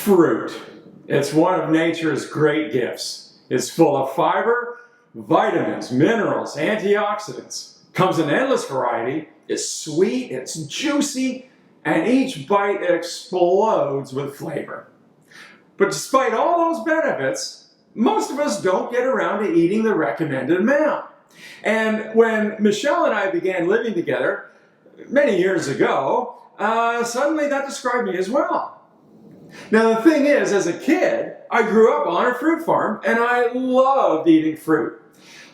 Fruit. It's one of nature's great gifts. It's full of fiber, vitamins, minerals, antioxidants. Comes in endless variety. It's sweet, it's juicy, and each bite explodes with flavor. But despite all those benefits, most of us don't get around to eating the recommended amount. And when Michelle and I began living together many years ago, suddenly that described me as well. Now the thing is, as a kid, I grew up on a fruit farm and I loved eating fruit.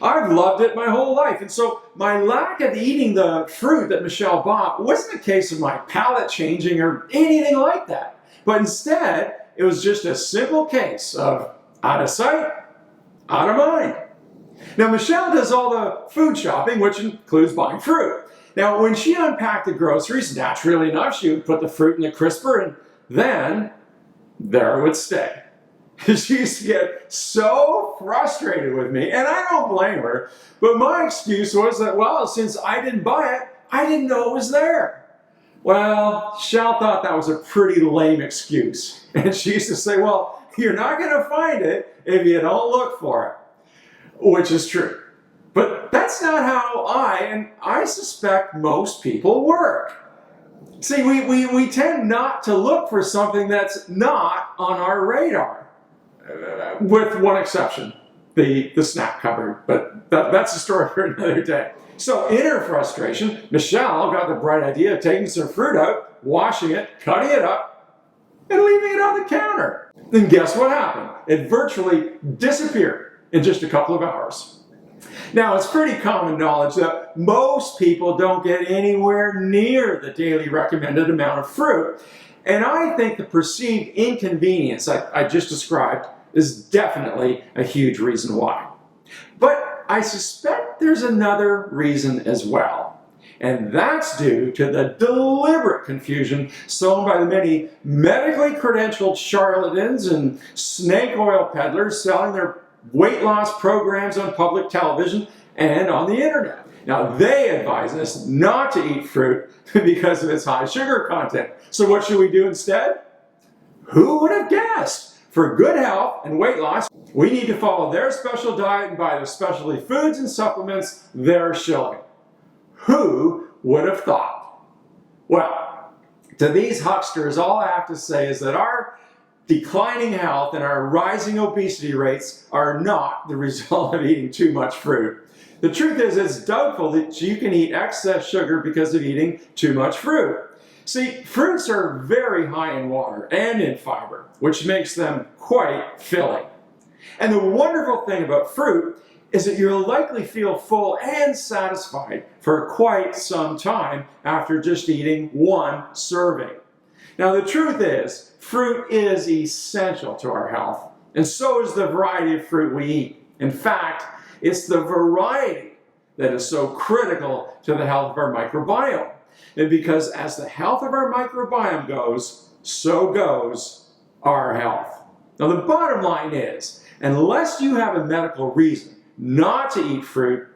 I've loved it my whole life, and so my lack of eating the fruit that Michelle bought wasn't a case of my palate changing or anything like that. But instead, it was just a simple case of out of sight, out of mind. Now Michelle does all the food shopping, which includes buying fruit. Now when she unpacked the groceries, naturally enough, she would put the fruit in the crisper and then there it would stay. She used to get so frustrated with me, and I don't blame her, but my excuse was that, well, since I didn't buy it, I didn't know it was there. Well, Shell thought that was a pretty lame excuse. And she used to say, well, you're not going to find it if you don't look for it, which is true. But that's not how I suspect most people work. See, we tend not to look for something that's not on our radar. With one exception, the snack cupboard, but that's a story for another day. So in her frustration, Michelle got the bright idea of taking some fruit out, washing it, cutting it up, and leaving it on the counter. Then guess what happened? It virtually disappeared in just a couple of hours. Now, it's pretty common knowledge that most people don't get anywhere near the daily recommended amount of fruit. And I think the perceived inconvenience I just described is definitely a huge reason why. But I suspect there's another reason as well. And that's due to the deliberate confusion sown by the many medically credentialed charlatans and snake oil peddlers selling their weight loss programs on public television and on the internet. Now, they advise us not to eat fruit because of its high sugar content. So what should we do instead? Who would have guessed? For good health and weight loss, we need to follow their special diet and buy the specialty foods and supplements they're shilling. Who would have thought? Well, to these hucksters, all I have to say is that our declining health and our rising obesity rates are not the result of eating too much fruit. The truth is, it's doubtful that you can eat excess sugar because of eating too much fruit. See, fruits are very high in water and in fiber, which makes them quite filling. And the wonderful thing about fruit is that you'll likely feel full and satisfied for quite some time after just eating one serving. Now, the truth is, fruit is essential to our health, and so is the variety of fruit we eat. In fact, it's the variety that is so critical to the health of our microbiome. And because as the health of our microbiome goes, so goes our health. Now the bottom line is, unless you have a medical reason not to eat fruit,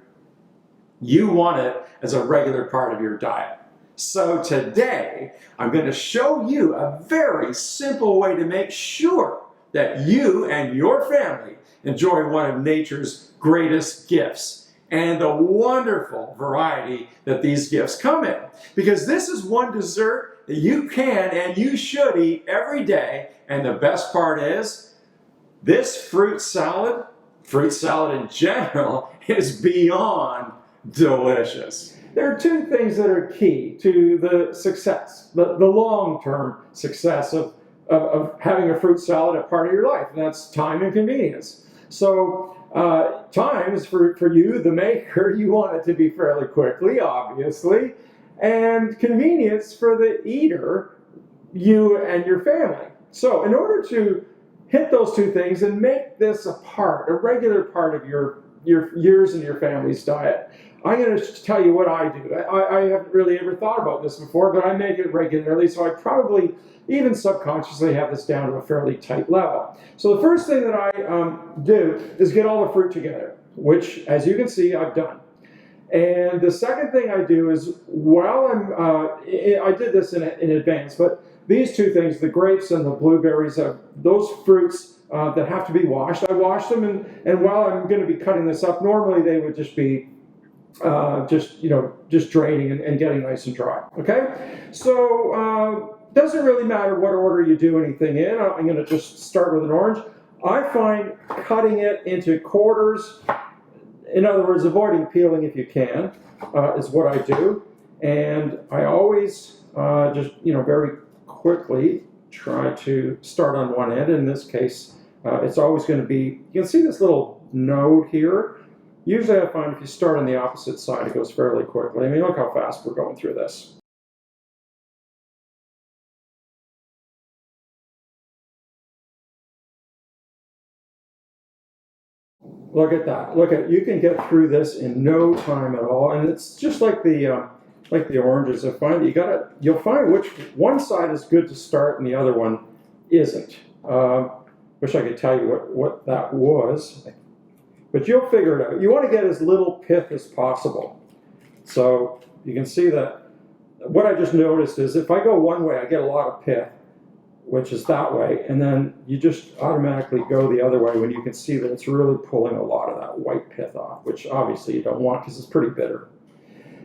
you want it as a regular part of your diet. So today, I'm going to show you a very simple way to make sure that you and your family enjoy one of nature's greatest gifts and the wonderful variety that these gifts come in. Because this is one dessert that you can and you should eat every day. And the best part is, this fruit salad in general, is beyond delicious. There are two things that are key to the success, the long-term success of having a fruit salad a part of your life, and that's time and convenience. So time is for you, the maker. You want it to be fairly quickly, obviously, and convenience for the eater, you and your family. So in order to hit those two things and make this a regular part of yours and your family's diet, I'm going to tell you what I do. I haven't really ever thought about this before, but I make it regularly, so I probably, even subconsciously, have this down to a fairly tight level. So the first thing that I do is get all the fruit together, which, as you can see, I've done. And the second thing I do is, I did this in advance, but these two things, the grapes and the blueberries, those fruits that have to be washed, I wash them, and while I'm going to be cutting this up, normally they would just be just draining and getting nice and dry. Okay, so doesn't really matter what order you do anything in. I'm going to just start with an orange. I find cutting it into quarters, in other words, avoiding peeling if you can, is what I do. And I always just very quickly try to start on one end. In this case, it's always going to be, you can see this little node here. Usually I find if you start on the opposite side, it goes fairly quickly. I mean, look how fast we're going through this. Look at that. Look at, you can get through this in no time at all. And it's just like the oranges. I find that you'll find which one side is good to start and the other one isn't. Wish I could tell you what that was. But you'll figure it out. You want to get as little pith as possible. So you can see that what I just noticed is if I go one way, I get a lot of pith, which is that way. And then you just automatically go the other way when you can see that it's really pulling a lot of that white pith off, which obviously you don't want because it's pretty bitter.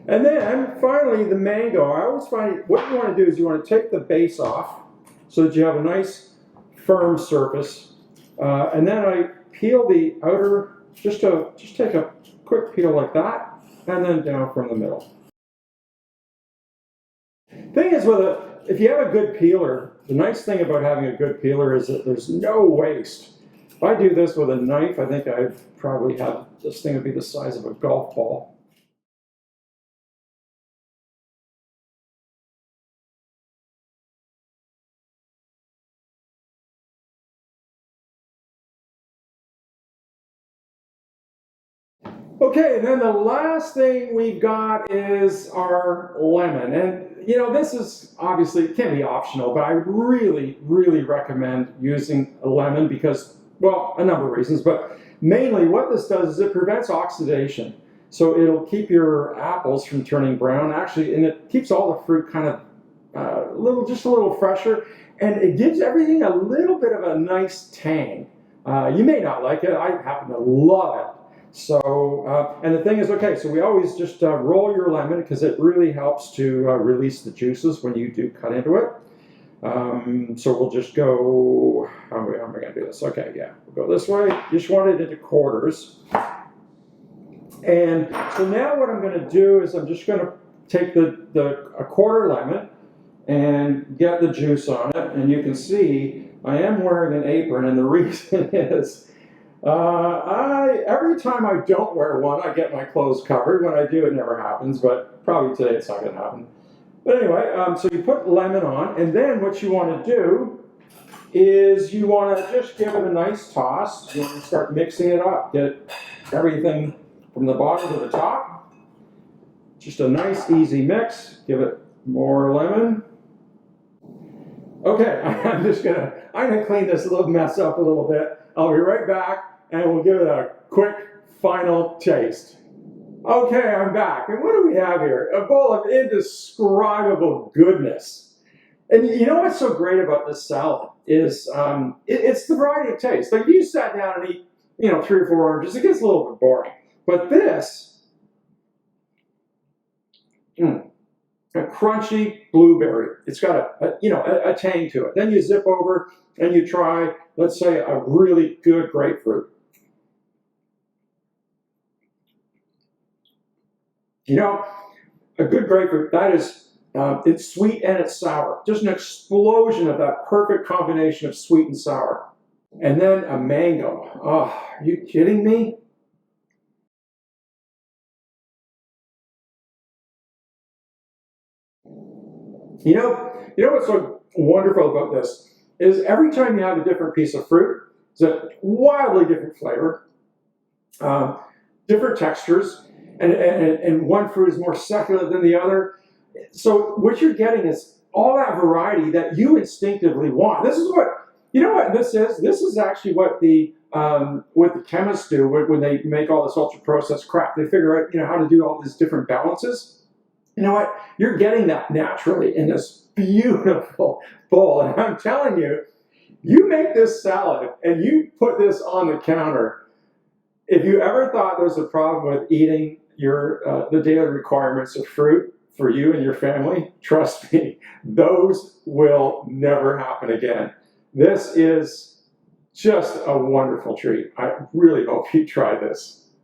And then finally the mango. I always find what you want to do is you want to take the base off so that you have a nice firm surface. And then I peel the outer, just take a quick peel like that, and then down from the middle. Thing is, if you have a good peeler, the nice thing about having a good peeler is that there's no waste. If I do this with a knife, I think I'd probably have, this thing would be the size of a golf ball. Okay, and then the last thing we've got is our lemon. And this is obviously, it can be optional, but I really, really recommend using a lemon because, well, a number of reasons, but mainly what this does is it prevents oxidation. So it'll keep your apples from turning brown, actually, and it keeps all the fruit kind of just a little fresher, and it gives everything a little bit of a nice tang. You may not like it, I happen to love it. So, and the thing is, okay, so we always just roll your lemon because it really helps to release the juices when you do cut into it. So we'll just go, how am I going to do this? Okay, yeah, we'll go this way. You just want it into quarters. And so now what I'm going to do is I'm just going to take a quarter lemon and get the juice on it. And you can see I am wearing an apron, and the reason is every time I don't wear one, I get my clothes covered. When I do, it never happens, but probably today it's not going to happen. But anyway, so you put lemon on, and then what you want to do is you want to just give it a nice toss. You want to start mixing it up. Get everything from the bottom to the top. Just a nice, easy mix. Give it more lemon. Okay, I'm gonna clean this little mess up a little bit. I'll be right back, and we'll give it a quick final taste. Okay, I'm back, and what do we have here? A bowl of indescribable goodness. And you know what's so great about this salad is it's the variety of taste. Like if you sat down and eat, 3 or 4 oranges, it gets a little bit boring. But this, a crunchy blueberry. It's got a tang to it. Then you zip over and you try, let's say, a really good grapefruit. A good grapefruit, that is, it's sweet and it's sour. Just an explosion of that perfect combination of sweet and sour. And then a mango. Oh, are you kidding me? You know what's so wonderful about this is every time you have a different piece of fruit, it's a wildly different flavor, different textures, and one fruit is more succulent than the other. So what you're getting is all that variety that you instinctively want. This is what this is. This is actually what the chemists do when they make all this ultra processed crap. They figure out how to do all these different balances. You know what? You're getting that naturally in this beautiful bowl. And I'm telling you, you make this salad and you put this on the counter. If you ever thought there was a problem with eating the daily requirements of fruit for you and your family, trust me, those will never happen again. This is just a wonderful treat. I really hope you try this.